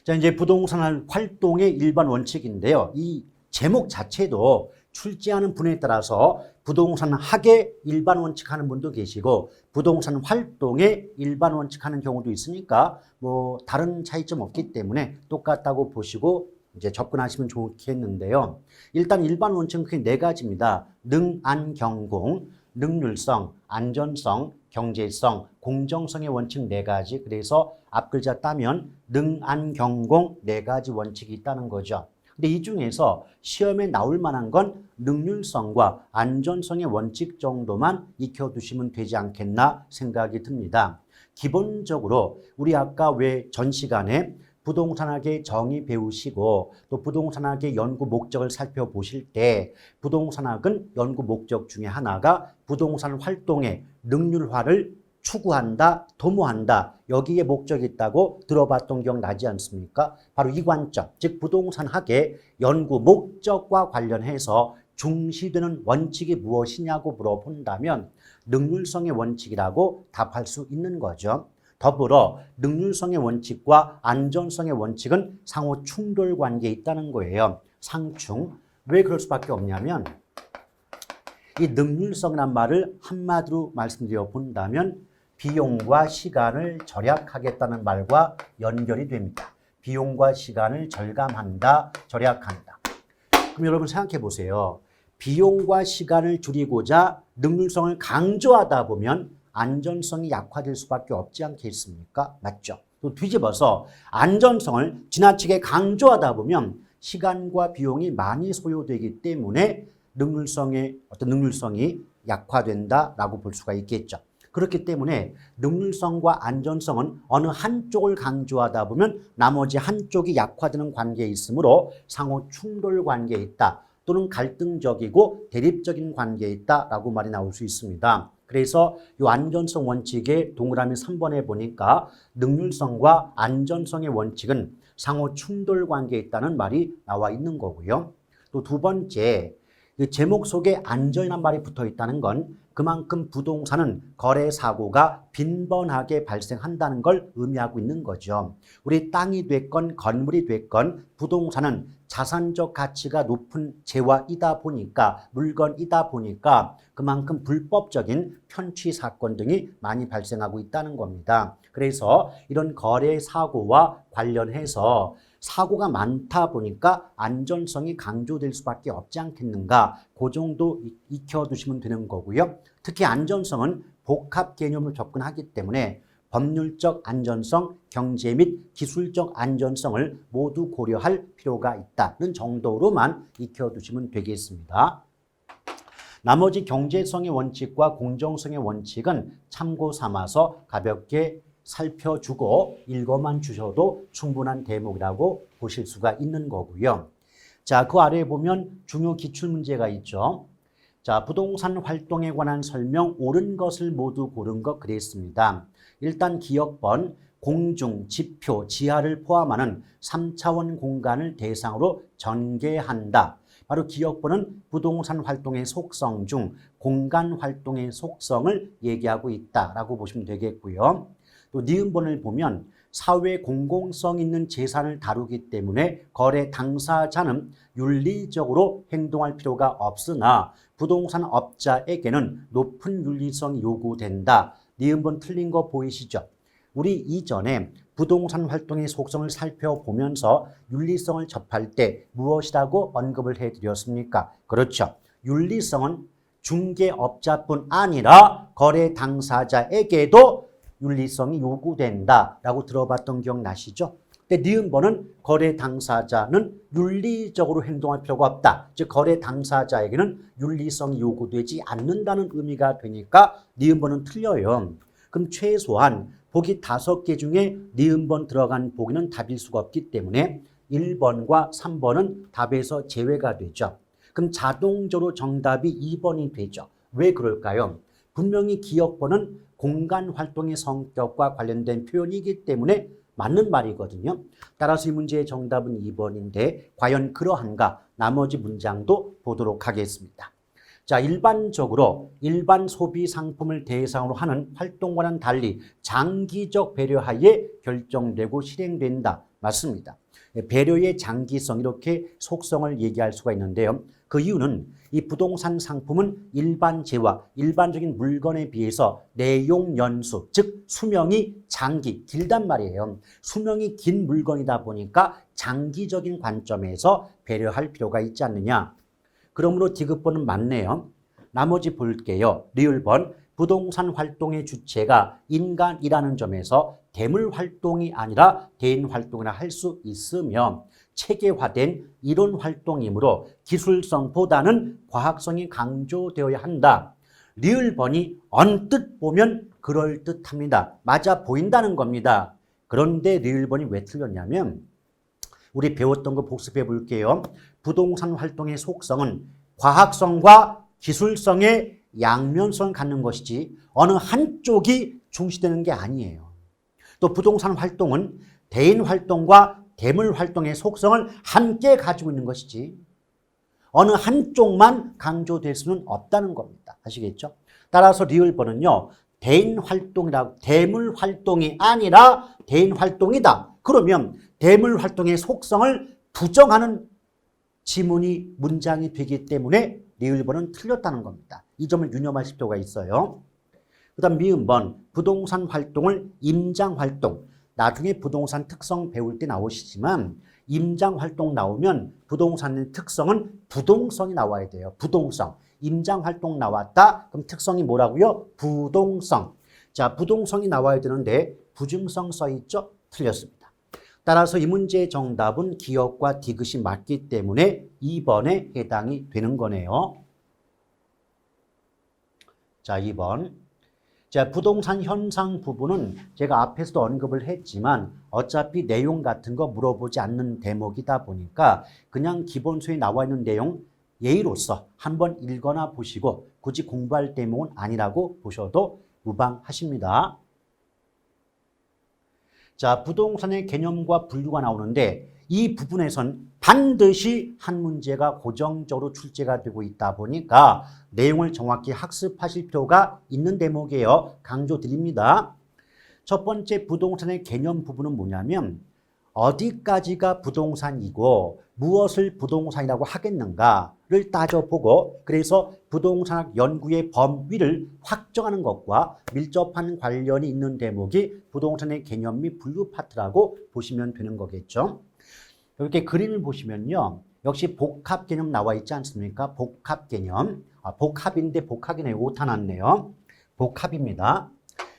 자, 이제 부동산 활동의 일반 원칙인데요. 이 제목 자체도 출제하는 분에 따라서 부동산 학의 일반 원칙 하는 분도 계시고 부동산 활동의 일반 원칙 하는 경우도 있으니까 뭐 다른 차이점 없기 때문에 똑같다고 보시고 이제 접근하시면 좋겠는데요. 일단 일반 원칙은 크게 네 가지입니다. 능, 안, 경공, 능률성, 안전성, 경제성, 공정성의 원칙 네 가지. 그래서 앞글자 따면 능, 안, 경공 네 가지 원칙이 있다는 거죠. 근데 이 중에서 시험에 나올 만한 건 능률성과 안전성의 원칙 정도만 익혀두시면 되지 않겠나 생각이 듭니다. 기본적으로 우리 아까 왜 전 시간에 부동산학의 정의 배우시고 또 부동산학의 연구 목적을 살펴보실 때 부동산학은 연구 목적 중에 하나가 부동산 활동의 능률화를 추구한다, 도모한다. 여기에 목적이 있다고 들어봤던 기억 나지 않습니까? 바로 이 관점, 즉 부동산학의 연구 목적과 관련해서 중시되는 원칙이 무엇이냐고 물어본다면 능률성의 원칙이라고 답할 수 있는 거죠. 더불어 능률성의 원칙과 안전성의 원칙은 상호 충돌 관계에 있다는 거예요. 상충. 왜 그럴 수밖에 없냐면 이 능률성이란 말을 한마디로 말씀드려 본다면 비용과 시간을 절약하겠다는 말과 연결이 됩니다. 비용과 시간을 절감한다, 절약한다. 그럼 여러분 생각해 보세요. 비용과 시간을 줄이고자 능률성을 강조하다 보면 안전성이 약화될 수밖에 없지 않겠습니까? 맞죠? 또 뒤집어서 안전성을 지나치게 강조하다 보면 시간과 비용이 많이 소요되기 때문에 능률성이 약화된다라고 볼 수가 있겠죠. 그렇기 때문에 능률성과 안전성은 어느 한쪽을 강조하다 보면 나머지 한쪽이 약화되는 관계에 있으므로 상호 충돌 관계에 있다 또는 갈등적이고 대립적인 관계에 있다라고 말이 나올 수 있습니다. 그래서 이 안전성 원칙의 동그라미 3번에 보니까 능률성과 안전성의 원칙은 상호 충돌 관계에 있다는 말이 나와 있는 거고요. 또 두 번째, 그 제목 속에 안전이라는 말이 붙어 있다는 건 그만큼 부동산은 거래 사고가 빈번하게 발생한다는 걸 의미하고 있는 거죠. 우리 땅이 됐건 건물이 됐건 부동산은 자산적 가치가 높은 재화이다 보니까 물건이다 보니까 그만큼 불법적인 편취 사건 등이 많이 발생하고 있다는 겁니다. 그래서 이런 거래 사고와 관련해서 사고가 많다 보니까 안전성이 강조될 수밖에 없지 않겠는가. 그 정도 익혀두시면 되는 거고요. 특히 안전성은 복합 개념으로 접근하기 때문에 법률적 안전성, 경제 및 기술적 안전성을 모두 고려할 필요가 있다는 정도로만 익혀두시면 되겠습니다. 나머지 경제성의 원칙과 공정성의 원칙은 참고 삼아서 가볍게 살펴주고 읽어만 주셔도 충분한 대목이라고 보실 수가 있는 거고요. 자, 그 아래에 보면 중요 기출문제가 있죠. 자, 부동산 활동에 관한 설명 옳은 것을 모두 고른 것 그랬습니다. 일단 기억번, 공중, 지표, 지하를 포함하는 3차원 공간을 대상으로 전개한다. 바로 기억번은 부동산 활동의 속성 중 공간 활동의 속성을 얘기하고 있다라고 보시면 되겠고요. 또 니은번을 보면 사회 공공성 있는 재산을 다루기 때문에 거래 당사자는 윤리적으로 행동할 필요가 없으나 부동산 업자에게는 높은 윤리성이 요구된다. 니은번 틀린 거 보이시죠? 우리 이전에 부동산 활동의 속성을 살펴보면서 윤리성을 접할 때 무엇이라고 언급을 해드렸습니까? 그렇죠. 윤리성은 중개업자뿐 아니라 거래 당사자에게도 윤리성이 요구된다라고 들어봤던 기억 나시죠? 근데 니은번은 거래 당사자는 윤리적으로 행동할 필요가 없다. 즉 거래 당사자에게는 윤리성이 요구되지 않는다는 의미가 되니까 니은번은 틀려요. 그럼 최소한 보기 5개 중에 니은번 들어간 보기는 답일 수가 없기 때문에 1번과 3번은 답에서 제외가 되죠. 그럼 자동적으로 정답이 2번이 되죠. 왜 그럴까요? 분명히 기억번은 공간 활동의 성격과 관련된 표현이기 때문에 맞는 말이거든요. 따라서 이 문제의 정답은 2번인데 과연 그러한가? 나머지 문장도 보도록 하겠습니다. 자, 일반적으로 일반 소비 상품을 대상으로 하는 활동과는 달리 장기적 배려하에 결정되고 실행된다. 맞습니다. 배려의 장기성 이렇게 속성을 얘기할 수가 있는데요. 그 이유는 이 부동산 상품은 일반 재화, 일반적인 물건에 비해서 내용 연수, 즉 수명이 길단 말이에요. 수명이 긴 물건이다 보니까 장기적인 관점에서 배려할 필요가 있지 않느냐. 그러므로 디귿번은 맞네요. 나머지 볼게요. 리을번, 부동산 활동의 주체가 인간이라는 점에서 대물 활동이 아니라 대인 활동이라 할 수 있으며 체계화된 이론 활동이므로 기술성보다는 과학성이 강조되어야 한다. 리을번이 언뜻 보면 그럴듯합니다. 맞아 보인다는 겁니다. 그런데 리을번이 왜 틀렸냐면 우리 배웠던 거 복습해 볼게요. 부동산 활동의 속성은 과학성과 기술성의 양면성을 갖는 것이지 어느 한쪽이 중시되는 게 아니에요. 또 부동산 활동은 대인 활동과 대물 활동의 속성을 함께 가지고 있는 것이지 어느 한쪽만 강조될 수는 없다는 겁니다. 아시겠죠? 따라서 리을번은요. 대인 활동이라고 대물 활동이 아니라 대인 활동이다. 그러면 대물 활동의 속성을 부정하는 지문이 문장이 되기 때문에 리을번은 틀렸다는 겁니다. 이 점을 유념하실 필요가 있어요. 그 다음 미음번, 부동산 활동을 임장활동. 나중에 부동산 특성 배울 때 나오시지만 임장활동 나오면 부동산의 특성은 부동성이 나와야 돼요. 부동성. 임장활동 나왔다. 그럼 특성이 뭐라고요? 부동성. 자, 부동성이 나와야 되는데 부증성 써있죠? 틀렸습니다. 따라서 이 문제의 정답은 기역과 디귿이 맞기 때문에 2번에 해당이 되는 거네요. 자, 2번. 자, 부동산 현상 부분은 제가 앞에서도 언급을 했지만 어차피 내용 같은 거 물어보지 않는 대목이다 보니까 그냥 기본서에 나와 있는 내용 예의로서 한번 읽거나 보시고 굳이 공부할 대목은 아니라고 보셔도 무방하십니다. 자, 부동산의 개념과 분류가 나오는데 이 부분에선 반드시 한 문제가 고정적으로 출제가 되고 있다 보니까 내용을 정확히 학습하실 필요가 있는 대목이에요. 강조드립니다. 첫 번째 부동산의 개념 부분은 뭐냐면 어디까지가 부동산이고 무엇을 부동산이라고 하겠는가를 따져보고 그래서 부동산학 연구의 범위를 확정하는 것과 밀접한 관련이 있는 대목이 부동산의 개념 및 분류 파트라고 보시면 되는 거겠죠. 이렇게 그림을 보시면요. 역시 복합 개념 나와 있지 않습니까? 복합 개념. 복합인데 복합이네. 오타 났네요. 복합입니다.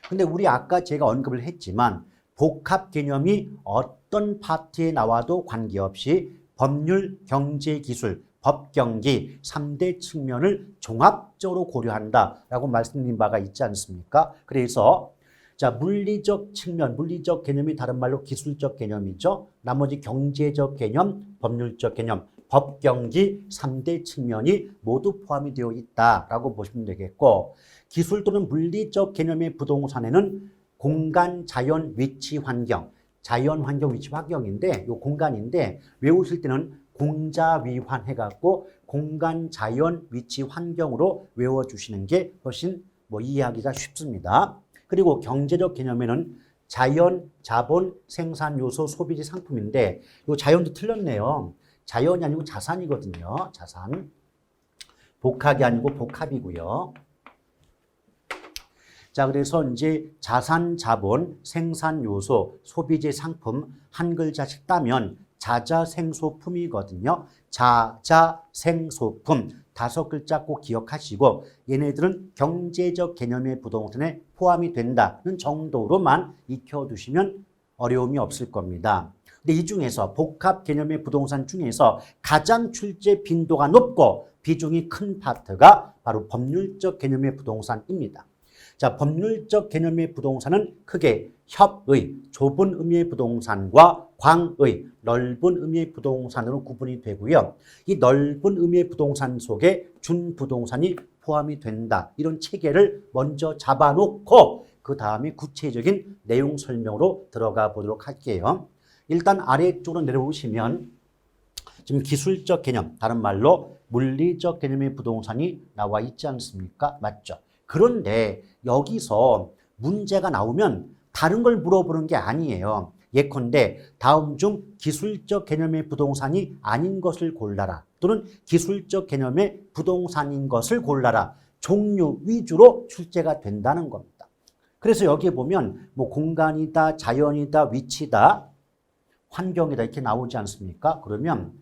근데 우리 아까 제가 언급을 했지만 복합 개념이 어떤 파트에 나와도 관계없이 법률, 경제, 기술, 법경기 3대 측면을 종합적으로 고려한다라고 말씀드린 바가 있지 않습니까? 그래서 자, 물리적 측면, 물리적 개념이 다른 말로 기술적 개념이죠. 나머지 경제적 개념, 법률적 개념, 법경기 3대 측면이 모두 포함이 되어 있다라고 보시면 되겠고 기술 또는 물리적 개념의 부동산에는 공간, 자연, 위치, 환경, 자연, 환경, 위치, 환경인데 이 공간인데 외우실 때는 공자위환 해갖고 공간, 자연, 위치, 환경으로 외워주시는 게 훨씬 이해하기가 쉽습니다. 그리고 경제적 개념에는 자연, 자본, 생산 요소, 소비재, 상품인데 이 자연도 틀렸네요. 자연이 아니고 자산이거든요. 자산. 복합이 아니고 복합이고요. 자, 그래서 이제 자산, 자본, 생산 요소, 소비재, 상품 한 글자씩 따면 자자생소품이거든요. 자자생소품 5글자 꼭 기억하시고 얘네들은 경제적 개념의 부동산에 포함이 된다는 정도로만 익혀두시면 어려움이 없을 겁니다. 근데 이 중에서 복합 개념의 부동산 중에서 가장 출제 빈도가 높고 비중이 큰 파트가 바로 법률적 개념의 부동산입니다. 자, 법률적 개념의 부동산은 크게 협의, 좁은 의미의 부동산과 광의, 넓은 의미의 부동산으로 구분이 되고요. 이 넓은 의미의 부동산 속에 준부동산이 포함이 된다. 이런 체계를 먼저 잡아놓고 그 다음에 구체적인 내용 설명으로 들어가 보도록 할게요. 일단 아래쪽으로 내려오시면 지금 기술적 개념, 다른 말로 물리적 개념의 부동산이 나와 있지 않습니까? 맞죠? 그런데 여기서 문제가 나오면 다른 걸 물어보는 게 아니에요. 예컨대 다음 중 기술적 개념의 부동산이 아닌 것을 골라라. 또는 기술적 개념의 부동산인 것을 골라라. 종류 위주로 출제가 된다는 겁니다. 그래서 여기에 보면 뭐 공간이다, 자연이다, 위치다, 환경이다 이렇게 나오지 않습니까? 그러면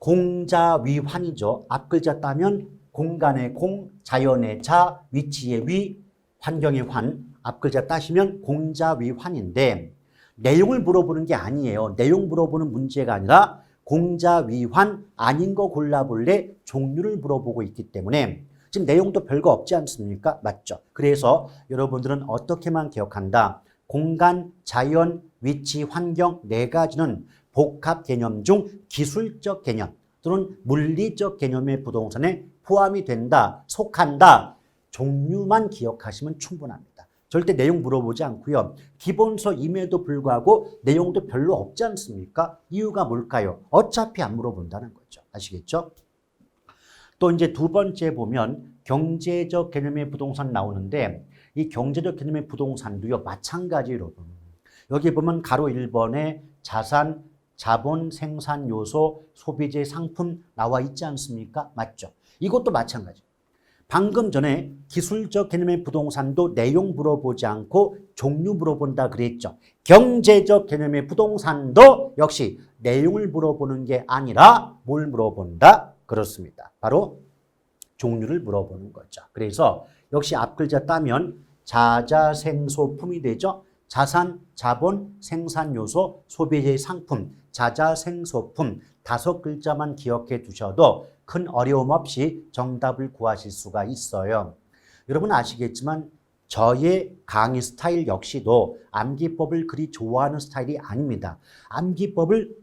공자위환이죠. 앞글자 따면 공간의 공, 자연의 자, 위치의 위, 환경의 환, 앞글자 따시면 공자위환인데 내용을 물어보는 게 아니에요. 내용 물어보는 문제가 아니라 공자위환 아닌 거 골라볼래? 종류를 물어보고 있기 때문에 지금 내용도 별거 없지 않습니까? 맞죠? 그래서 여러분들은 어떻게만 기억한다. 공간, 자연, 위치, 환경 네 가지는 복합 개념 중 기술적 개념 또는 물리적 개념의 부동산에 포함이 된다, 속한다. 종류만 기억하시면 충분합니다. 절대 내용 물어보지 않고요. 기본서임에도 불구하고 내용도 별로 없지 않습니까? 이유가 뭘까요? 어차피 안 물어본다는 거죠. 아시겠죠? 또 이제 두 번째 보면 경제적 개념의 부동산 나오는데 이 경제적 개념의 부동산도요. 마찬가지로 여러분. 여기 보면 가로 1번에 자산, 자본, 생산 요소, 소비재, 상품 나와 있지 않습니까? 맞죠? 이것도 마찬가지. 방금 전에 기술적 개념의 부동산도 내용 물어보지 않고 종류 물어본다 그랬죠. 경제적 개념의 부동산도 역시 내용을 물어보는 게 아니라 뭘 물어본다? 그렇습니다. 바로 종류를 물어보는 거죠. 그래서 역시 앞글자 따면 자자생소품이 되죠. 자산, 자본, 생산 요소, 소비재, 상품, 자자생소품 다섯 글자만 기억해 두셔도 큰 어려움 없이 정답을 구하실 수가 있어요. 여러분 아시겠지만 저의 강의 스타일 역시도 암기법을 그리 좋아하는 스타일이 아닙니다. 암기법을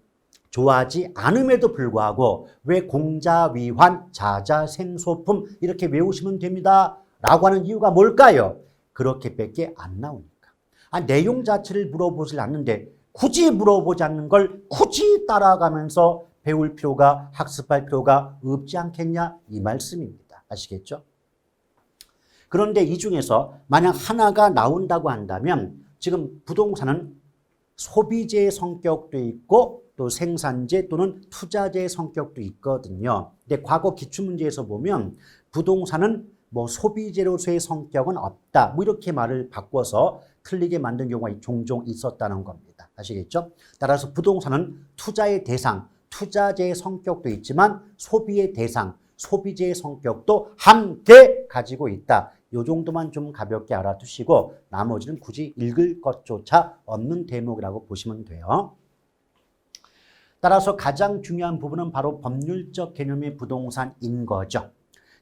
좋아하지 않음에도 불구하고 왜 공자위환, 자자생소품 이렇게 외우시면 됩니다. 라고 하는 이유가 뭘까요? 그렇게밖에 안 나오니까. 내용 자체를 물어보질 않는데 굳이 물어보지 않는 걸 굳이 따라가면서 배울 필요가, 학습할 필요가 없지 않겠냐? 이 말씀입니다. 아시겠죠? 그런데 이 중에서 만약 하나가 나온다고 한다면 지금 부동산은 소비재의 성격도 있고 또 생산재 또는 투자재의 성격도 있거든요. 근데 과거 기출문제에서 보면 부동산은 뭐 소비재로서의 성격은 없다. 뭐 이렇게 말을 바꿔서 틀리게 만든 경우가 종종 있었다는 겁니다. 아시겠죠? 따라서 부동산은 투자의 대상, 투자재의 성격도 있지만 소비의 대상, 소비재의 성격도 함께 가지고 있다. 이 정도만 좀 가볍게 알아두시고 나머지는 굳이 읽을 것조차 없는 대목이라고 보시면 돼요. 따라서 가장 중요한 부분은 바로 법률적 개념의 부동산인 거죠.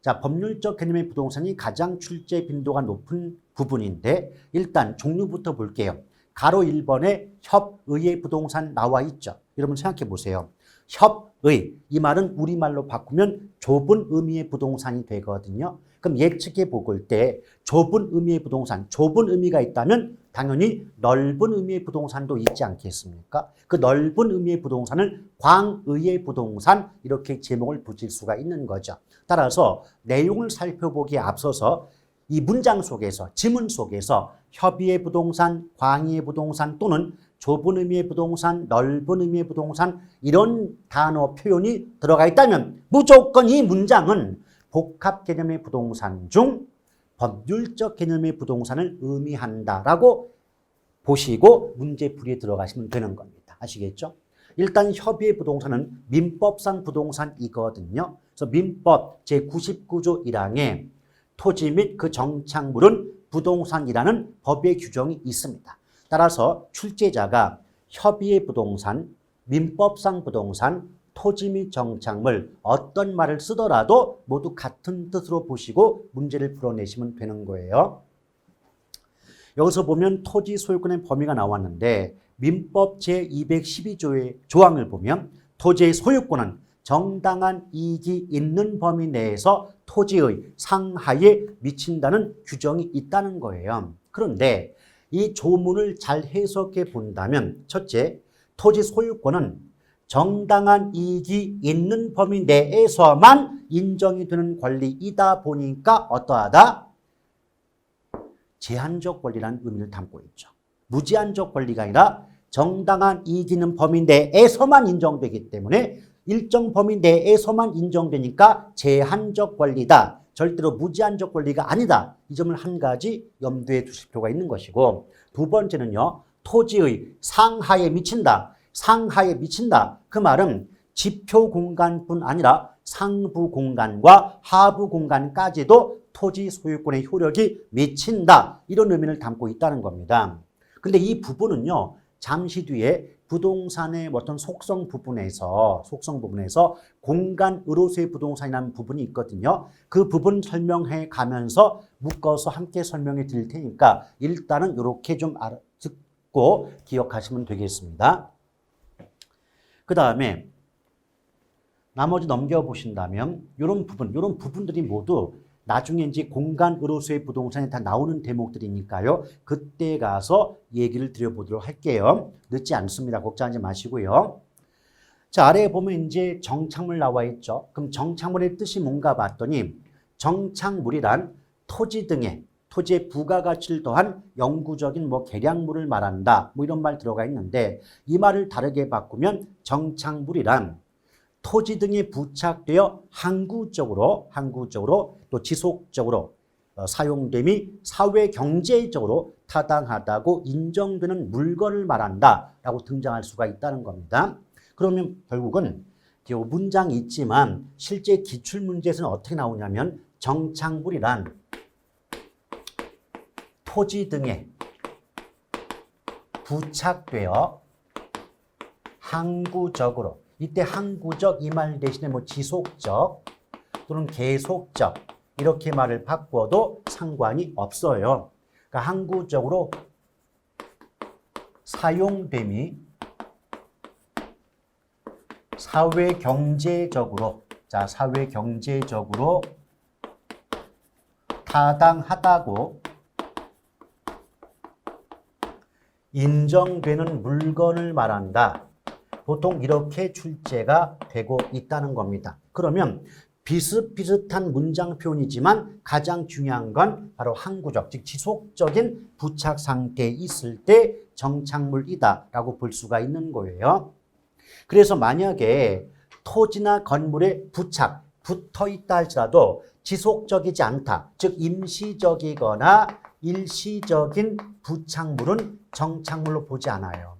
자, 법률적 개념의 부동산이 가장 출제 빈도가 높은 부분인데 일단 종류부터 볼게요. 가로 1번에 협의의 부동산 나와 있죠. 여러분 생각해 보세요. 협의, 이 말은 우리말로 바꾸면 좁은 의미의 부동산이 되거든요. 그럼 예측해 볼 때 좁은 의미의 부동산, 좁은 의미가 있다면 당연히 넓은 의미의 부동산도 있지 않겠습니까? 그 넓은 의미의 부동산을 광의의 부동산 이렇게 제목을 붙일 수가 있는 거죠. 따라서 내용을 살펴보기에 앞서서 이 문장 속에서, 지문 속에서 협의의 부동산, 광의의 부동산 또는 좁은 의미의 부동산, 넓은 의미의 부동산 이런 단어 표현이 들어가 있다면 무조건 이 문장은 복합 개념의 부동산 중 법률적 개념의 부동산을 의미한다라고 보시고 문제풀이에 들어가시면 되는 겁니다. 아시겠죠? 일단 협의의 부동산은 민법상 부동산이거든요. 그래서 민법 제99조 1항에 토지 및 그 정착물은 부동산이라는 법의 규정이 있습니다. 따라서 출제자가 협의의 부동산, 민법상 부동산, 토지 및 정착물 어떤 말을 쓰더라도 모두 같은 뜻으로 보시고 문제를 풀어내시면 되는 거예요. 여기서 보면 토지 소유권의 범위가 나왔는데 민법 제212조의 조항을 보면 토지의 소유권은 정당한 이익이 있는 범위 내에서 토지의 상하에 미친다는 규정이 있다는 거예요. 그런데 이 조문을 잘 해석해 본다면 첫째, 토지 소유권은 정당한 이익이 있는 범위 내에서만 인정이 되는 권리이다 보니까 어떠하다? 제한적 권리라는 의미를 담고 있죠. 무제한적 권리가 아니라 정당한 이익이 있는 범위 내에서만 인정되기 때문에 일정 범위 내에서만 인정되니까 제한적 권리다. 절대로 무제한적 권리가 아니다. 이 점을 한 가지 염두에 두실 필요가 있는 것이고, 두 번째는요. 토지의 상하에 미친다. 상하에 미친다. 그 말은 지표 공간뿐 아니라 상부 공간과 하부 공간까지도 토지 소유권의 효력이 미친다. 이런 의미를 담고 있다는 겁니다. 근데 이 부분은요. 잠시 뒤에 부동산의 어떤 속성 부분에서 공간 의료수의 부동산이라는 부분이 있거든요. 그 부분 설명해 가면서 묶어서 함께 설명해 드릴 테니까 일단은 이렇게 좀 듣고 기억하시면 되겠습니다. 그 다음에 나머지 넘겨보신다면 이런 부분들이 모두 나중에 이제 공간 의료수의 부동산에 다 나오는 대목들이니까요. 그때 가서 얘기를 드려보도록 할게요. 늦지 않습니다. 걱정하지 마시고요. 자, 아래에 보면 이제 정착물 나와 있죠. 그럼 정착물의 뜻이 뭔가 봤더니 정착물이란 토지 등의 토지의 부가가치를 더한 영구적인 계량물을 말한다. 이런 말 들어가 있는데 이 말을 다르게 바꾸면 정착물이란 토지 등에 부착되어 항구적으로 또 지속적으로 사용됨이 사회 경제적으로 타당하다고 인정되는 물건을 말한다라고 등장할 수가 있다는 겁니다. 그러면 결국은 문장이 있지만 실제 기출문제에서는 어떻게 나오냐면 정착물이란 토지 등에 부착되어 항구적으로, 이때 항구적 이 말 대신에 지속적 또는 계속적 이렇게 말을 바꿔도 상관이 없어요. 그러니까 항구적으로 사용됨이 사회경제적으로 타당하다고 인정되는 물건을 말한다. 보통 이렇게 출제가 되고 있다는 겁니다. 그러면 비슷비슷한 문장 표현이지만 가장 중요한 건 바로 항구적, 즉 지속적인 부착 상태에 있을 때 정착물이다라고 볼 수가 있는 거예요. 그래서 만약에 토지나 건물에 붙어 있다 할지라도 지속적이지 않다, 즉 임시적이거나 일시적인 부착물은 정착물로 보지 않아요.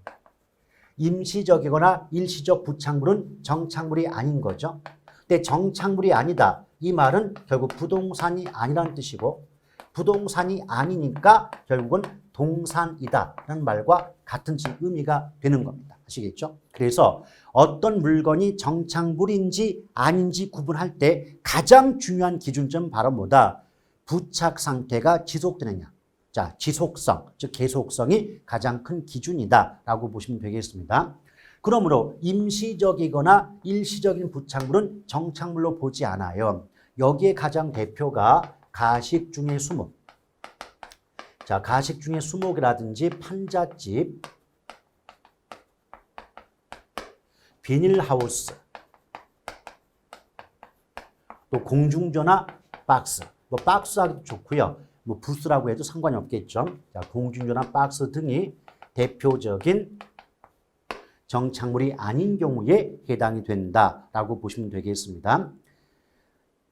임시적이거나 일시적 부착물은 정착물이 아닌 거죠. 근데 정착물이 아니다. 이 말은 결국 부동산이 아니라는 뜻이고 부동산이 아니니까 결국은 동산이다라는 말과 같은 의미가 되는 겁니다. 아시겠죠? 그래서 어떤 물건이 정착물인지 아닌지 구분할 때 가장 중요한 기준점은 바로 뭐다? 부착 상태가 지속되느냐. 자, 지속성, 즉 계속성이 가장 큰 기준이다라고 보시면 되겠습니다. 그러므로 임시적이거나 일시적인 부착물은 정착물로 보지 않아요. 여기에 가장 대표가 가식 중의 수목. 자, 가식 중의 수목이라든지 판잣집, 비닐하우스, 또 공중전화 박스. 박스 하기도 좋고요. 부스라고 해도 상관이 없겠죠. 자, 공중전화 박스 등이 대표적인 정착물이 아닌 경우에 해당이 된다라고 보시면 되겠습니다.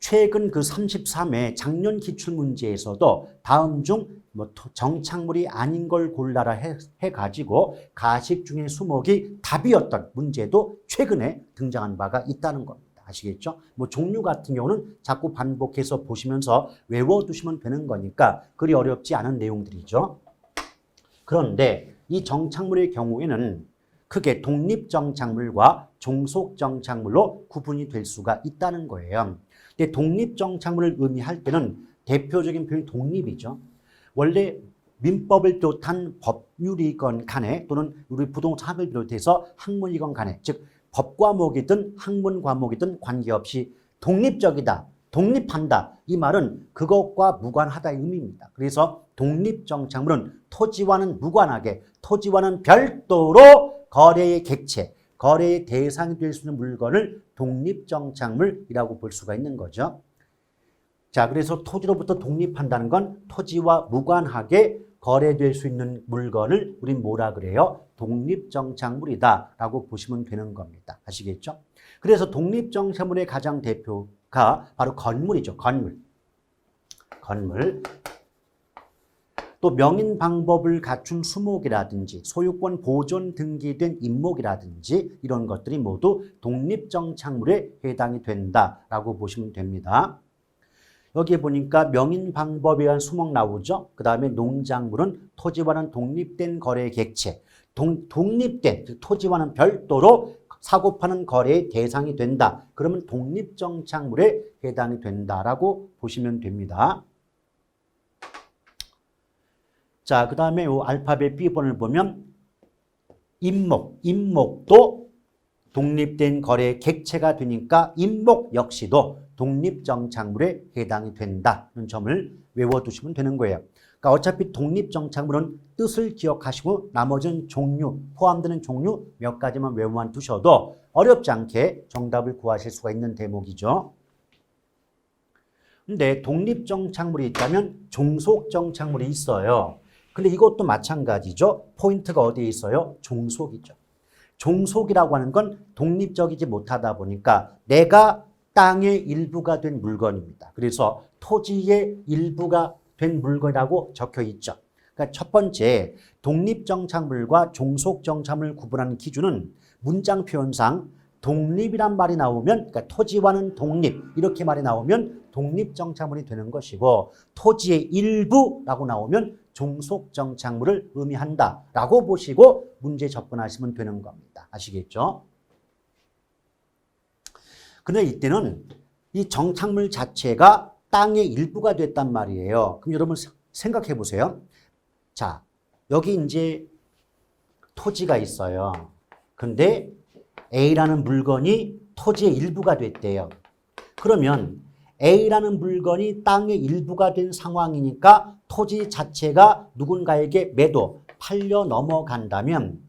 최근 그 33회 작년 기출문제에서도 다음 중 정착물이 아닌 걸 골라라 해가지고 가식 중에 수목이 답이었던 문제도 최근에 등장한 바가 있다는 겁니다. 아시겠죠? 종류 같은 경우는 자꾸 반복해서 보시면서 외워두시면 되는 거니까 그리 어렵지 않은 내용들이죠. 그런데 이 정착물의 경우에는 크게 독립정착물과 종속정착물로 구분이 될 수가 있다는 거예요. 근데 독립정착물을 의미할 때는 대표적인 표현이 독립이죠. 원래 민법을 비롯한 법률이건 간에 또는 우리 부동산을 비롯해서 학문이건 간에 즉 법과목이든 학문 과목이든 관계없이 독립적이다, 독립한다. 이 말은 그것과 무관하다의 의미입니다. 그래서 독립정착물은 토지와는 무관하게 토지와는 별도로 거래의 객체, 거래의 대상이 될 수 있는 물건을 독립정착물이라고 볼 수가 있는 거죠. 자, 그래서 토지로부터 독립한다는 건 토지와 무관하게 거래될 수 있는 물건을 우린 뭐라 그래요? 독립정착물이다라고 보시면 되는 겁니다. 아시겠죠? 그래서 독립정착물의 가장 대표가 바로 건물이죠. 건물. 또 명인 방법을 갖춘 수목이라든지 소유권 보존 등기된 임목이라든지 이런 것들이 모두 독립정착물에 해당이 된다라고 보시면 됩니다. 여기에 보니까 명인 방법에 의한 수목 나오죠. 그 다음에 농작물은 토지와는 독립된 거래 객체, 독립된 토지와는 별도로 사고 파는 거래의 대상이 된다. 그러면 독립정착물에 해당이 된다라고 보시면 됩니다. 자, 그 다음에 이 알파벳 B번을 보면 임목도 독립된 거래 객체가 되니까 임목 역시도 독립정착물에 해당이 된다는 점을 외워두시면 되는 거예요. 그러니까 어차피 독립정착물은 뜻을 기억하시고 나머지는 종류, 포함되는 종류 몇 가지만 외워만 두셔도 어렵지 않게 정답을 구하실 수가 있는 대목이죠. 근데 독립정착물이 있다면 종속정착물이 있어요. 근데 이것도 마찬가지죠. 포인트가 어디에 있어요? 종속이죠. 종속이라고 하는 건 독립적이지 못하다 보니까 내가 땅의 일부가 된 물건입니다. 그래서 토지의 일부가 된 물건이라고 적혀 있죠. 그러니까 첫 번째 독립정착물과 종속정착물을 구분하는 기준은 문장 표현상 독립이란 말이 나오면 그러니까 토지와는 독립 이렇게 말이 나오면 독립정착물이 되는 것이고 토지의 일부라고 나오면 종속정착물을 의미한다라고 보시고 문제 접근하시면 되는 겁니다. 아시겠죠? 그런데 이때는 이 정착물 자체가 땅의 일부가 됐단 말이에요. 그럼 여러분 생각해 보세요. 자, 여기 이제 토지가 있어요. 근데 A라는 물건이 토지의 일부가 됐대요. 그러면 A라는 물건이 땅의 일부가 된 상황이니까 토지 자체가 누군가에게 팔려 넘어간다면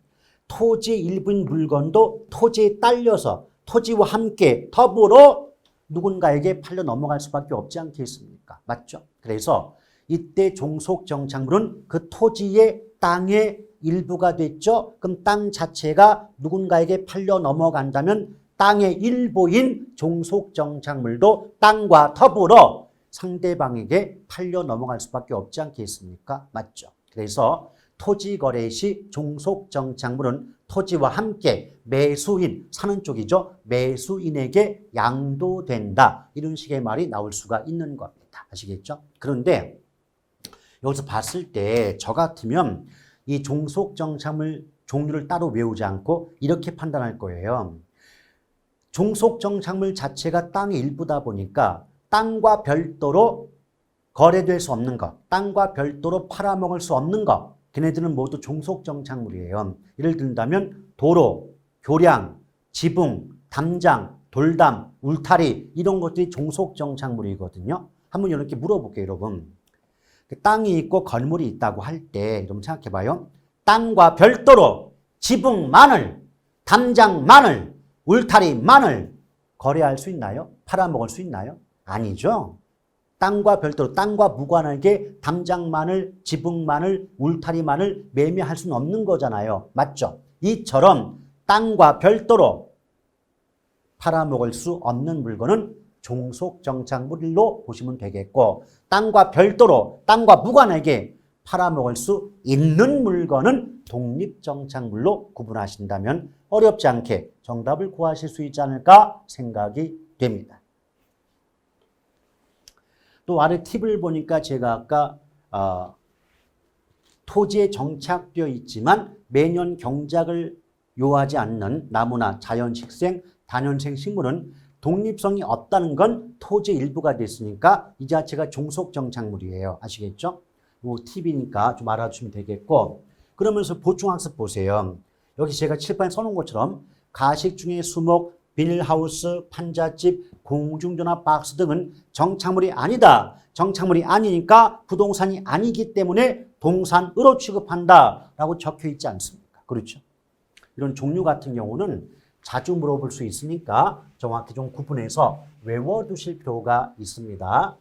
토지의 일부인 물건도 토지에 딸려서 토지와 함께 더불어 누군가에게 팔려 넘어갈 수밖에 없지 않겠습니까? 맞죠? 그래서 이때 종속정착물은 그 토지의 땅의 일부가 됐죠. 그럼 땅 자체가 누군가에게 팔려 넘어간다면 땅의 일부인 종속정착물도 땅과 더불어 상대방에게 팔려 넘어갈 수밖에 없지 않겠습니까? 맞죠? 그래서 토지거래 시 종속정착물은 토지와 함께 매수인, 사는 쪽이죠. 매수인에게 양도된다. 이런 식의 말이 나올 수가 있는 겁니다. 아시겠죠? 그런데 여기서 봤을 때 저 같으면 이 종속정착물 종류를 따로 외우지 않고 이렇게 판단할 거예요. 종속정착물 자체가 땅의 일부다 보니까 땅과 별도로 거래될 수 없는 것, 땅과 별도로 팔아먹을 수 없는 것, 걔네들은 모두 종속정착물이에요. 예를 든다면 도로, 교량, 지붕, 담장, 돌담, 울타리 이런 것들이 종속정착물이거든요. 한번 이렇게 물어볼게요, 여러분. 땅이 있고 건물이 있다고 할 때 여러분 생각해봐요. 땅과 별도로 지붕만을, 담장만을, 울타리만을 거래할 수 있나요? 팔아먹을 수 있나요? 아니죠. 땅과 별도로 땅과 무관하게 담장만을, 지붕만을, 울타리만을 매매할 수는 없는 거잖아요. 맞죠? 이처럼 땅과 별도로 팔아먹을 수 없는 물건은 종속정착물로 보시면 되겠고 땅과 별도로 땅과 무관하게 팔아먹을 수 있는 물건은 독립정착물로 구분하신다면 어렵지 않게 정답을 구하실 수 있지 않을까 생각이 됩니다. 또 아래 팁을 보니까 제가 아까 토지에 정착되어 있지만 매년 경작을 요하지 않는 나무나 자연식생, 단연생 식물은 독립성이 없다는 건 토지의 일부가 됐으니까 이 자체가 종속정착물이에요. 아시겠죠? 이 팁이니까 좀 알아주시면 되겠고 그러면서 보충학습 보세요. 여기 제가 칠판에 써놓은 것처럼 가식 중에 수목, 비닐하우스, 판잣집, 공중전화 박스 등은 정착물이 아니다. 정착물이 아니니까 부동산이 아니기 때문에 동산으로 취급한다 라고 적혀 있지 않습니까? 그렇죠? 이런 종류 같은 경우는 자주 물어볼 수 있으니까 정확히 좀 구분해서 외워두실 필요가 있습니다.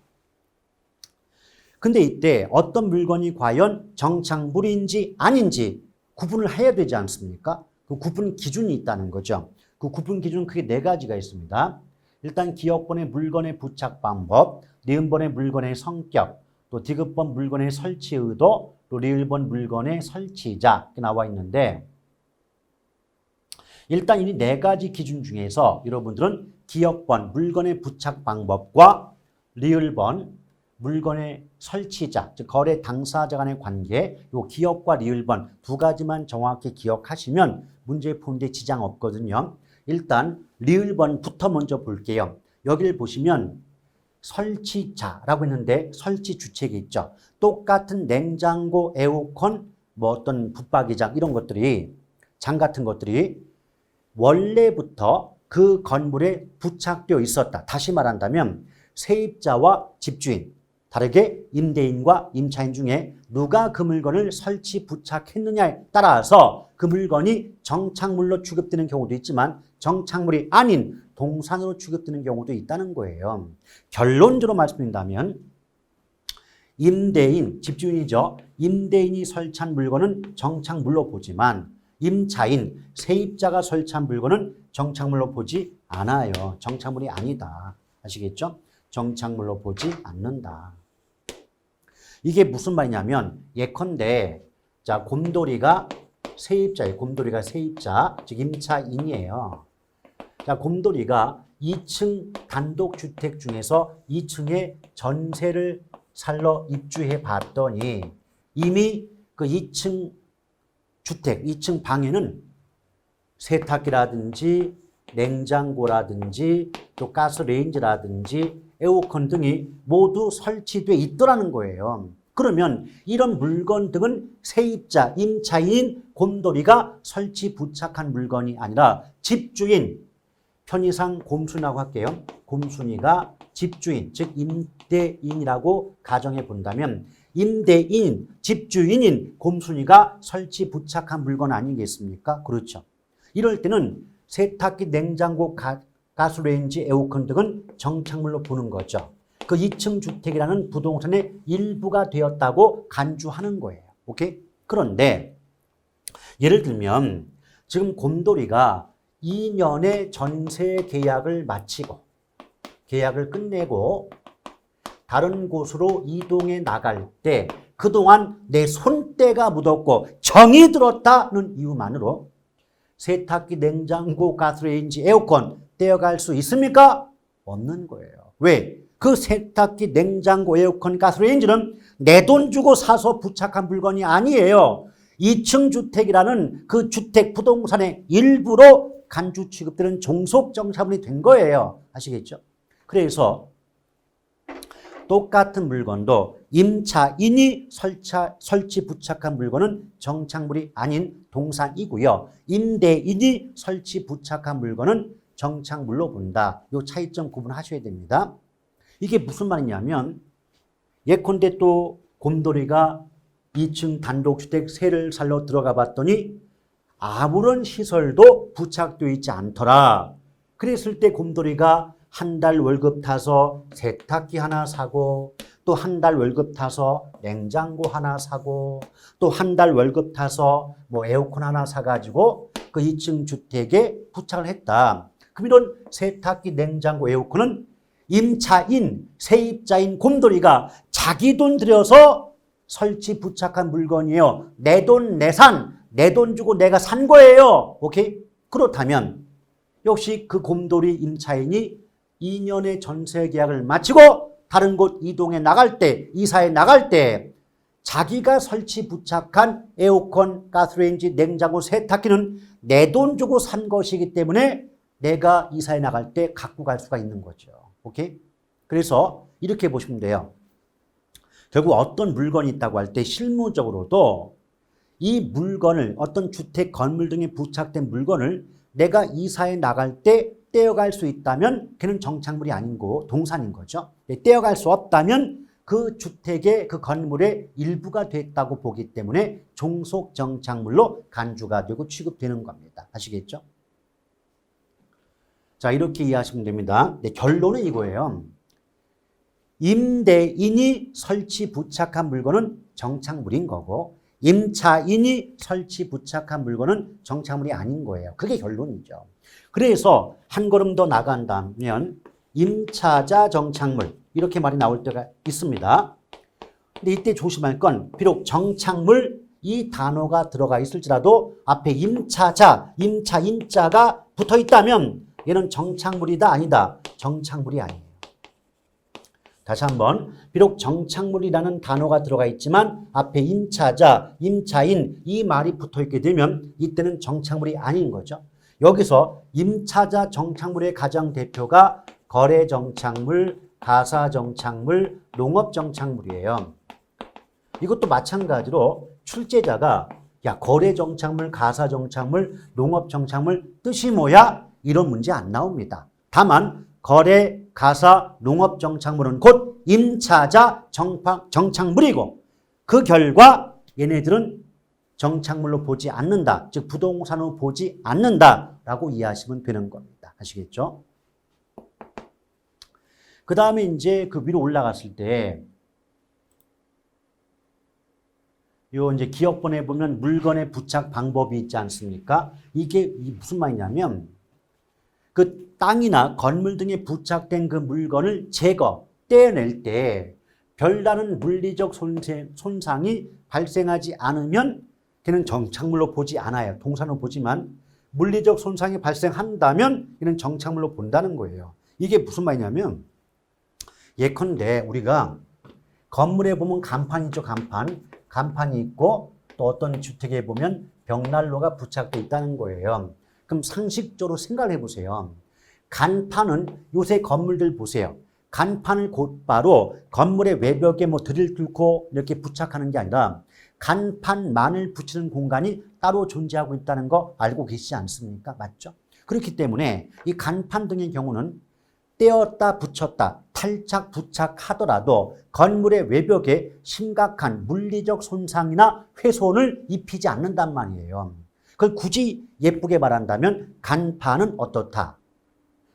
근데 이때 어떤 물건이 과연 정착물인지 아닌지 구분을 해야 되지 않습니까? 그 구분 기준이 있다는 거죠. 그 구분 기준은 크게 네 가지가 있습니다. 일단 기억번의 물건의 부착 방법, 니은번의 물건의 성격, 또 디귿번 물건의 설치 의도, 또 리을번 물건의 설치자 이렇게 나와 있는데 일단 이 네 가지 기준 중에서 여러분들은 기억번 물건의 부착 방법과 리을번 물건의 설치자, 즉 거래 당사자 간의 관계, 요 기억과 리을번 두 가지만 정확히 기억하시면 문제 푸는데 지장 없거든요. 일단 리을번부터 먼저 볼게요. 여기를 보시면 설치자라고 했는데 설치 주체가 있죠. 똑같은 냉장고, 에어컨, 뭐 어떤 붙박이장 이런 것들이 장 같은 것들이 원래부터 그 건물에 부착되어 있었다. 다시 말한다면 세입자와 집주인, 다르게 임대인과 임차인 중에 누가 그 물건을 설치 부착했느냐에 따라서 그 물건이 정착물로 취급되는 경우도 있지만 정착물이 아닌 동산으로 취급되는 경우도 있다는 거예요. 결론적으로 말씀드린다면 임대인, 집주인이죠. 임대인이 설치한 물건은 정착물로 보지만 임차인, 세입자가 설치한 물건은 정착물로 보지 않아요. 정착물이 아니다. 아시겠죠? 정착물로 보지 않는다. 이게 무슨 말이냐면 예컨대 자 곰돌이가 세입자예요. 곰돌이가 세입자, 즉 임차인이에요. 자 곰돌이가 2층 단독주택 중에서 2층에 전세를 살러 입주해 봤더니 이미 그 2층 주택, 2층 방에는 세탁기라든지 냉장고라든지 또 가스레인지라든지 에어컨 등이 모두 설치되어 있더라는 거예요. 그러면 이런 물건 등은 세입자, 임차인, 곰돌이가 설치 부착한 물건이 아니라 집주인, 편의상 곰순이라고 할게요. 곰순이가 집주인, 즉 임대인이라고 가정해 본다면 임대인, 집주인인 곰순이가 설치 부착한 물건 아니겠습니까? 그렇죠. 이럴 때는 세탁기, 냉장고, 가스레인지, 에어컨 등은 정착물로 보는 거죠. 그 2층 주택이라는 부동산의 일부가 되었다고 간주하는 거예요. 오케이? 그런데 예를 들면 지금 곰돌이가 2년의 전세 계약을 마치고 계약을 끝내고 다른 곳으로 이동해 나갈 때 그동안 내 손때가 묻었고 정이 들었다는 이유만으로 세탁기, 냉장고, 가스레인지, 에어컨 떼어갈 수 있습니까? 없는 거예요. 왜? 그 세탁기, 냉장고, 에어컨, 가스레인지는 내 돈 주고 사서 부착한 물건이 아니에요. 2층 주택이라는 그 주택 부동산의 일부로 간주 취급되는 종속 정착물이 된 거예요. 아시겠죠? 그래서 똑같은 물건도 임차인이 설치 부착한 물건은 정착물이 아닌 동산이고요. 임대인이 설치 부착한 물건은 정착물로 본다. 이 차이점 구분하셔야 됩니다. 이게 무슨 말이냐면 예컨대 또 곰돌이가 2층 단독주택 세를 살러 들어가 봤더니 아무런 시설도 부착되어 있지 않더라. 그랬을 때 곰돌이가 한 달 월급 타서 세탁기 하나 사고 또 한 달 월급 타서 냉장고 하나 사고 또 한 달 월급 타서 뭐 에어컨 하나 사가지고 그 2층 주택에 부착을 했다. 그럼 이런 세탁기, 냉장고, 에어컨은 임차인, 세입자인 곰돌이가 자기 돈 들여서 설치 부착한 물건이에요. 내 돈 내산, 내 돈 주고 내가 산 거예요. 오케이? 그렇다면 역시 그 곰돌이 임차인이 2년의 전세 계약을 마치고 다른 곳 이동해 나갈 때, 이사해 나갈 때 자기가 설치 부착한 에어컨, 가스레인지, 냉장고, 세탁기는 내 돈 주고 산 것이기 때문에 내가 이사해 나갈 때 갖고 갈 수가 있는 거죠. 오케이? 그래서 이렇게 보시면 돼요. 결국 어떤 물건이 있다고 할 때 실무적으로도 이 물건을 어떤 주택, 건물 등에 부착된 물건을 내가 이사해 나갈 때 떼어갈 수 있다면 걔는 정착물이 아닌 거 동산인 거죠. 떼어갈 수 없다면 그 주택의 그 건물의 일부가 됐다고 보기 때문에 종속 정착물로 간주가 되고 취급되는 겁니다. 아시겠죠? 자, 이렇게 이해하시면 됩니다. 네, 결론은 이거예요. 임대인이 설치 부착한 물건은 정착물인 거고 임차인이 설치 부착한 물건은 정착물이 아닌 거예요. 그게 결론이죠. 그래서 한 걸음 더 나간다면 임차자 정착물 이렇게 말이 나올 때가 있습니다. 근데 이때 조심할 건 비록 정착물 이 단어가 들어가 있을지라도 앞에 임차자, 임차인자가 붙어 있다면 얘는 정착물이다 아니다. 정착물이 아니에요. 다시 한번 비록 정착물이라는 단어가 들어가 있지만 앞에 임차자, 임차인 이 말이 붙어 있게 되면 이때는 정착물이 아닌 거죠. 여기서 임차자 정착물의 가장 대표가 거래 정착물, 가사 정착물, 농업 정착물이에요. 이것도 마찬가지로 출제자가 야 거래 정착물, 가사 정착물, 농업 정착물 뜻이 뭐야? 이런 문제 안 나옵니다. 다만 거래, 가사, 농업 정착물은 곧 임차자 정착물이고 그 결과 얘네들은 정착물로 보지 않는다. 즉 부동산으로 보지 않는다라고 이해하시면 되는 겁니다. 아시겠죠? 그 다음에 이제 그 위로 올라갔을 때 요 이제 기억본에 보면 물건의 부착 방법이 있지 않습니까? 이게 무슨 말이냐면 그 땅이나 건물 등에 부착된 그 물건을 떼어낼 때 별다른 물리적 손상이 발생하지 않으면 걔는 정착물로 보지 않아요. 동산으로 보지만 물리적 손상이 발생한다면 얘는 정착물로 본다는 거예요. 이게 무슨 말이냐면 예컨대 우리가 건물에 보면 간판이 있죠. 간판이 있고 또 어떤 주택에 보면 벽난로가 부착되어 있다는 거예요. 그럼 상식적으로 생각을 해보세요. 간판은 요새 건물들 보세요. 간판을 곧바로 건물의 외벽에 뭐 드릴 뚫고 이렇게 부착하는 게 아니라 간판만을 붙이는 공간이 따로 존재하고 있다는 거 알고 계시지 않습니까? 맞죠? 그렇기 때문에 이 간판 등의 경우는 떼었다 붙였다 탈착 부착하더라도 건물의 외벽에 심각한 물리적 손상이나 훼손을 입히지 않는단 말이에요. 그걸 굳이 예쁘게 말한다면 간판은 어떻다?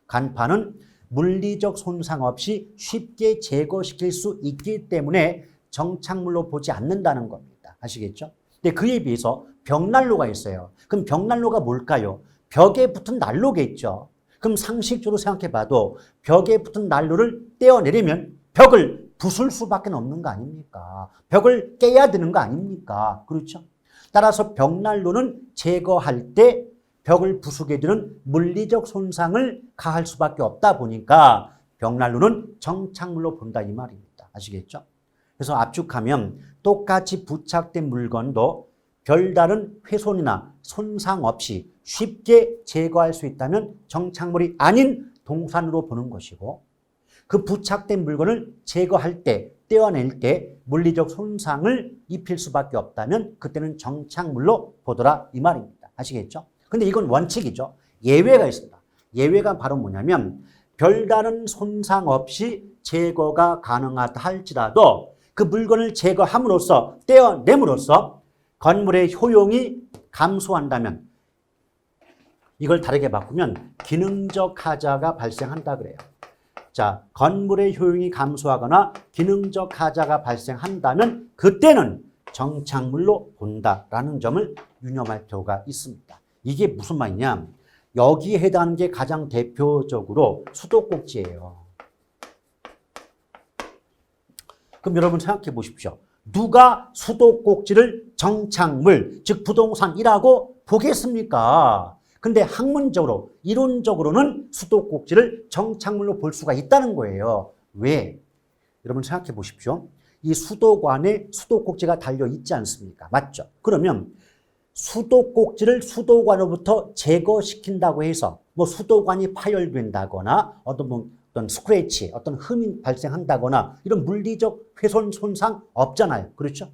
간판은 물리적 손상 없이 쉽게 제거시킬 수 있기 때문에 정착물로 보지 않는다는 겁니다. 아시겠죠? 근데 그에 비해서 벽난로가 있어요. 그럼 벽난로가 뭘까요? 벽에 붙은 난로겠죠. 그럼 상식적으로 생각해 봐도 벽에 붙은 난로를 떼어내려면 벽을 부술 수밖에 없는 거 아닙니까? 벽을 깨야 되는 거 아닙니까? 그렇죠? 따라서 벽난로는 제거할 때 벽을 부수게 되는 물리적 손상을 가할 수밖에 없다 보니까 벽난로는 정착물로 본다 이 말입니다. 아시겠죠? 그래서 압축하면 똑같이 부착된 물건도 별다른 훼손이나 손상 없이 쉽게 제거할 수 있다면 정착물이 아닌 동산으로 보는 것이고 그 부착된 물건을 제거할 때, 떼어낼 때 물리적 손상을 입힐 수밖에 없다면 그때는 정착물로 보더라 이 말입니다. 아시겠죠? 근데 이건 원칙이죠. 예외가 있습니다. 예외가 바로 뭐냐면 별다른 손상 없이 제거가 가능하다 할지라도 그 물건을 제거함으로써 떼어냄으로써 건물의 효용이 감소한다면 이걸 다르게 바꾸면 기능적 하자가 발생한다 그래요. 자, 건물의 효용이 감소하거나 기능적 하자가 발생한다면 그때는 정착물로 본다라는 점을 유념할 필요가 있습니다. 이게 무슨 말이냐? 여기에 해당하는 게 가장 대표적으로 수도꼭지예요. 그럼 여러분 생각해 보십시오. 누가 수도꼭지를 정착물, 즉 부동산이라고 보겠습니까? 근데 학문적으로, 이론적으로는 수도꼭지를 정착물로 볼 수가 있다는 거예요. 왜? 여러분 생각해 보십시오. 이 수도관에 수도꼭지가 달려 있지 않습니까? 맞죠? 그러면 수도꼭지를 수도관으로부터 제거시킨다고 해서 뭐 수도관이 파열된다거나 어떤 스크래치, 어떤 흠이 발생한다거나 이런 물리적 훼손, 손상 없잖아요. 그렇죠?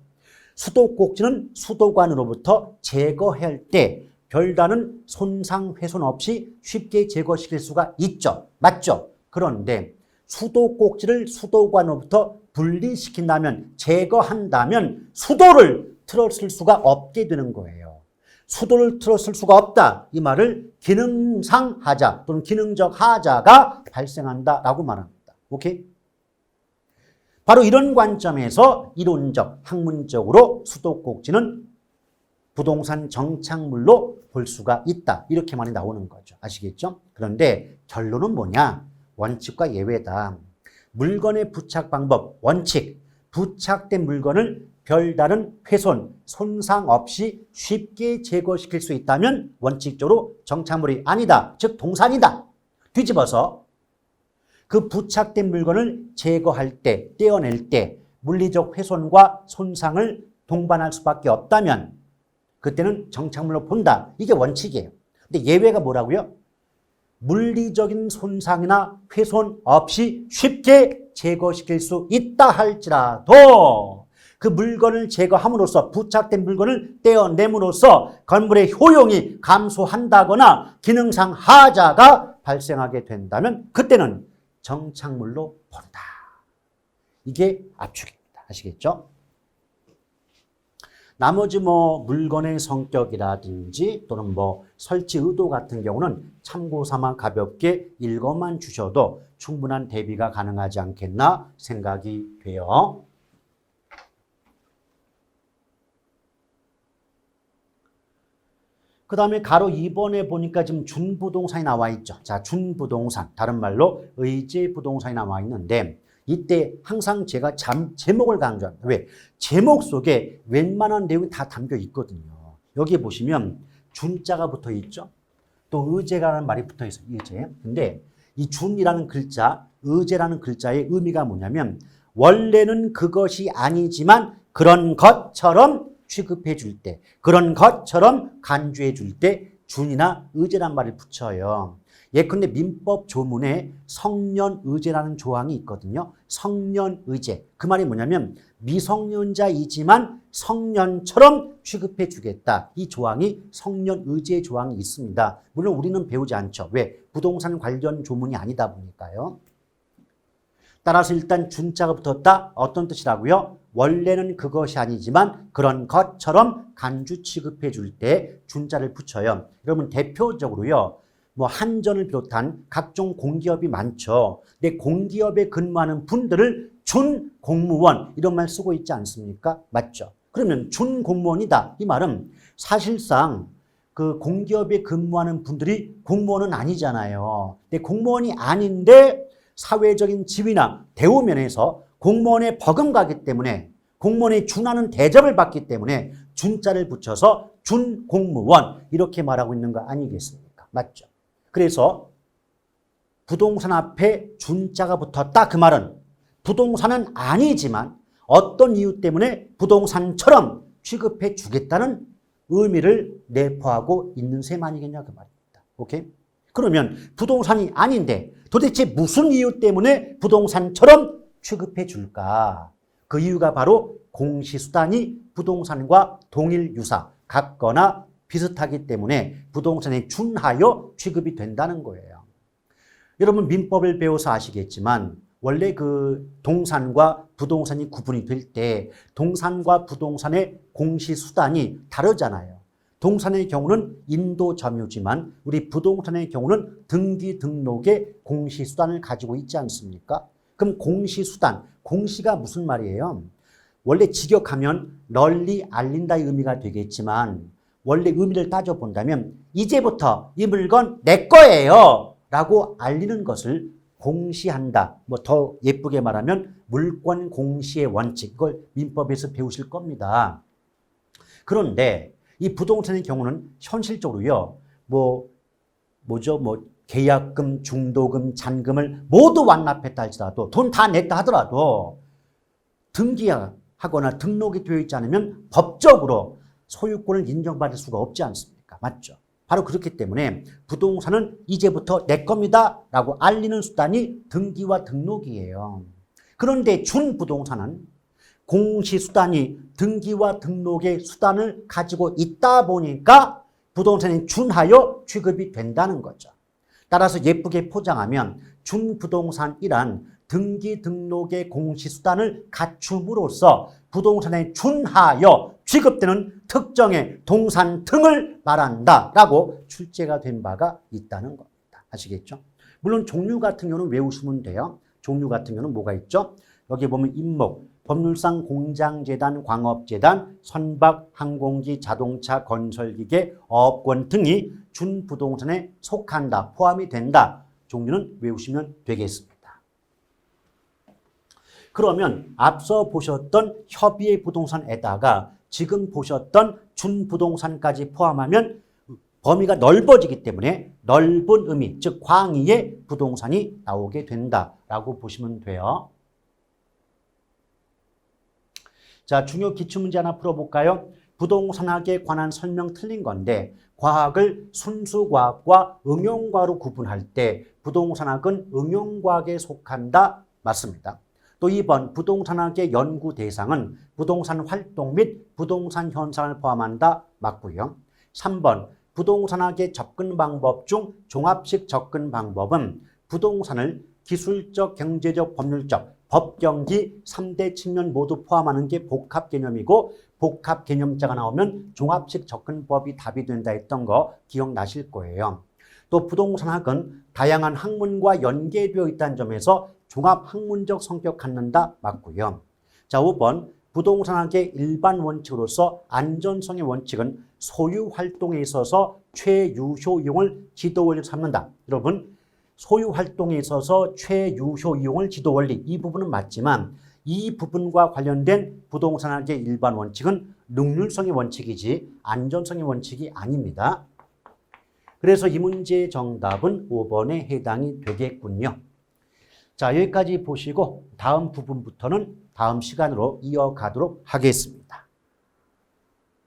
수도꼭지는 수도관으로부터 제거할 때 별다른 손상, 훼손 없이 쉽게 제거시킬 수가 있죠. 맞죠? 그런데 수도꼭지를 수도관으로부터 분리시킨다면, 제거한다면 수도를 틀어쓸 수가 없게 되는 거예요. 수도를 틀어쓸 수가 없다. 이 말을 기능상 하자 또는 기능적 하자가 발생한다라고 말합니다. 오케이? 바로 이런 관점에서 이론적, 학문적으로 수도꼭지는 부동산 정착물로 볼 수가 있다. 이렇게 말이 나오는 거죠. 아시겠죠? 그런데 결론은 뭐냐? 원칙과 예외다. 물건의 부착 방법, 원칙. 부착된 물건을 별다른 훼손, 손상 없이 쉽게 제거시킬 수 있다면 원칙적으로 정착물이 아니다. 즉 동산이다. 뒤집어서 그 부착된 물건을 제거할 때, 떼어낼 때 물리적 훼손과 손상을 동반할 수밖에 없다면 그때는 정착물로 본다. 이게 원칙이에요. 근데 예외가 뭐라고요? 물리적인 손상이나 훼손 없이 쉽게 제거시킬 수 있다 할지라도 그 물건을 제거함으로써 부착된 물건을 떼어냄으로써 건물의 효용이 감소한다거나 기능상 하자가 발생하게 된다면 그때는 정착물로 본다. 이게 압축입니다. 아시겠죠? 나머지 물건의 성격이라든지 또는 설치 의도 같은 경우는 참고 삼아 가볍게 읽어만 주셔도 충분한 대비가 가능하지 않겠나 생각이 돼요. 그 다음에 가로 2번에 보니까 지금 준부동산이 나와 있죠. 자, 준부동산, 다른 말로 의제부동산이 나와 있는데 이때 항상 제가 제목을 강조합니다. 왜? 제목 속에 웬만한 내용이 다 담겨 있거든요. 여기 보시면 준자가 붙어 있죠. 또 의제라는 말이 붙어 있어요. 의제. 근데 이 준이라는 글자, 의제라는 글자의 의미가 뭐냐면 원래는 그것이 아니지만 그런 것처럼 취급해 줄 때, 그런 것처럼 간주해 줄 때 준이나 의제란 말을 붙여요. 예컨대 민법 조문에 성년의제라는 조항이 있거든요. 성년의제. 그 말이 뭐냐면 미성년자이지만 성년처럼 취급해 주겠다. 이 조항이 성년의제 조항이 있습니다. 물론 우리는 배우지 않죠. 왜? 부동산 관련 조문이 아니다 보니까요. 따라서 일단 준자가 붙었다. 어떤 뜻이라고요? 원래는 그것이 아니지만 그런 것처럼 간주 취급해 줄 때 준자를 붙여요. 여러분 대표적으로요. 한전을 비롯한 각종 공기업이 많죠. 근데 공기업에 근무하는 분들을 준공무원 이런 말 쓰고 있지 않습니까? 맞죠? 그러면 준공무원이다. 이 말은 사실상 그 공기업에 근무하는 분들이 공무원은 아니잖아요. 근데 공무원이 아닌데 사회적인 지위나 대우 면에서 공무원에 버금가기 때문에 공무원에 준하는 대접을 받기 때문에 준자를 붙여서 준공무원 이렇게 말하고 있는 거 아니겠습니까? 맞죠? 그래서 부동산 앞에 준자가 붙었다. 그 말은 부동산은 아니지만 어떤 이유 때문에 부동산처럼 취급해 주겠다는 의미를 내포하고 있는 셈 아니겠냐 그 말입니다. 오케이? 그러면 부동산이 아닌데 도대체 무슨 이유 때문에 부동산처럼 취급해 줄까? 그 이유가 바로 공시수단이 부동산과 동일 유사, 같거나 비슷하기 때문에 부동산에 준하여 취급이 된다는 거예요. 여러분 민법을 배워서 아시겠지만 원래 그 동산과 부동산이 구분이 될 때 동산과 부동산의 공시수단이 다르잖아요. 동산의 경우는 인도점유지만 우리 부동산의 경우는 등기 등록의 공시수단을 가지고 있지 않습니까? 그럼 공시수단, 공시가 무슨 말이에요? 원래 직역하면 널리 알린다의 의미가 되겠지만 원래 의미를 따져본다면 이제부터 이 물건 내 거예요 라고 알리는 것을 공시한다. 더 예쁘게 말하면 물권 공시의 원칙, 그걸 민법에서 배우실 겁니다. 그런데 이 부동산의 경우는 현실적으로요, 계약금, 중도금, 잔금을 모두 완납했다 할지라도 돈 다 냈다 하더라도 등기하거나 등록이 되어 있지 않으면 법적으로 소유권을 인정받을 수가 없지 않습니까? 맞죠? 바로 그렇기 때문에 부동산은 이제부터 내 겁니다 라고 알리는 수단이 등기와 등록이에요. 그런데 준부동산은 공시수단이 등기와 등록의 수단을 가지고 있다 보니까 부동산이 준하여 취급이 된다는 거죠. 따라서 예쁘게 포장하면 준부동산이란 등기 등록의 공시수단을 갖춤으로써 부동산에 준하여 취급되는 특정의 동산 등을 말한다라고 출제가 된 바가 있다는 겁니다. 아시겠죠? 물론 종류 같은 경우는 외우시면 돼요. 종류 같은 경우는 뭐가 있죠? 여기 보면 임목, 법률상 공장재단, 광업재단, 선박, 항공기, 자동차, 건설기계, 어업권 등이 준부동산에 속한다, 포함이 된다. 종류는 외우시면 되겠습니다. 그러면 앞서 보셨던 협의의 부동산에다가 지금 보셨던 준부동산까지 포함하면 범위가 넓어지기 때문에 넓은 의미, 즉 광의의 부동산이 나오게 된다라고 보시면 돼요. 자, 중요 기출문제 하나 풀어볼까요? 부동산학에 관한 설명 틀린 건데 과학을 순수과학과 응용과학으로 구분할 때 부동산학은 응용과학에 속한다. 맞습니다. 또 2번 부동산학의 연구 대상은 부동산 활동 및 부동산 현상을 포함한다. 맞고요. 3번 부동산학의 접근 방법 중 종합식 접근 방법은 부동산을 기술적, 경제적, 법률적, 법경기 3대 측면 모두 포함하는 게 복합 개념이고 복합 개념자가 나오면 종합식 접근법이 답이 된다 했던 거 기억나실 거예요. 또 부동산학은 다양한 학문과 연계되어 있다는 점에서 종합학문적 성격 갖는다. 맞고요. 자, 5번 부동산학의 일반 원칙으로서 안전성의 원칙은 소유 활동에 있어서 최유효 이용을 지도원리로 삼는다. 여러분 소유 활동에 있어서 최유효 이용을 지도원리 이 부분은 맞지만 이 부분과 관련된 부동산학의 일반 원칙은 능률성의 원칙이지 안전성의 원칙이 아닙니다. 그래서 이 문제의 정답은 5번에 해당이 되겠군요. 자, 여기까지 보시고 다음 부분부터는 다음 시간으로 이어가도록 하겠습니다.